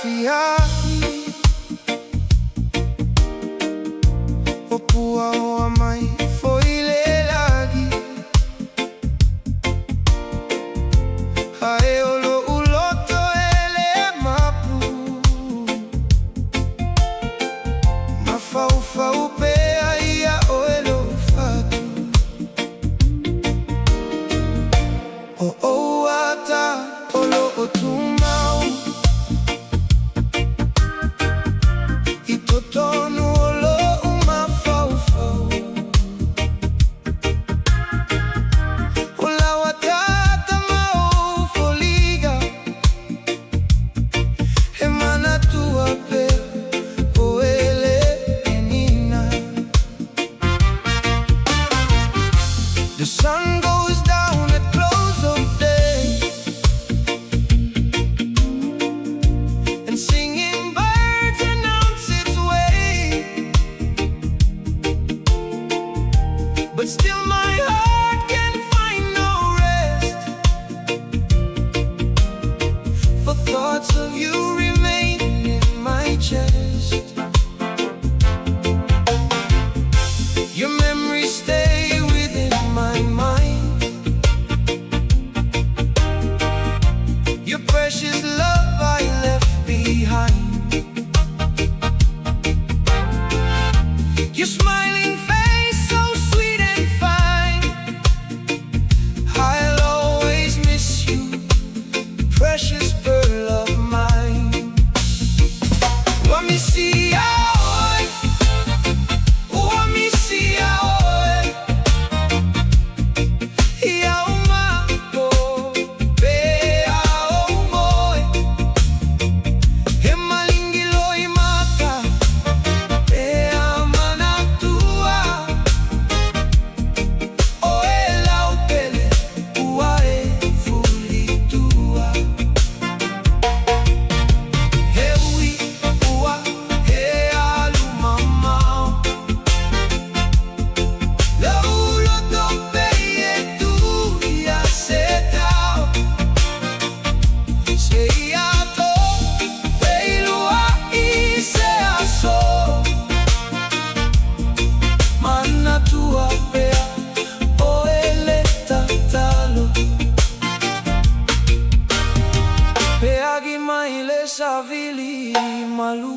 fiai o pua o amai foi le lagi hae o lo uloto ele mapu mafau pe ia o elo fatu o ata o lo otumau tonu lo uma fau o la watata mau foliga e mana tua pe o ele enina. The sun goes down at close of day and singing birds announce its way. But still my heart can find no rest, for thoughts of you remain in my chest. Your memories stay within my mind, your precious love I left behind. Your smiling face so sweet and fine, I'll always miss you, precious pearl of mine. MISIA OE, MISIA OE, ia uma po pe ao moe, he malingilo I mata pe amana tua, o e lau pele ua e fuli tua. He ui ua he alu mamau, lau loto pe e tu ia se tau, se ia to veilua I se aso, mana tua pea o ele tatalo, peagi mai le savili malu.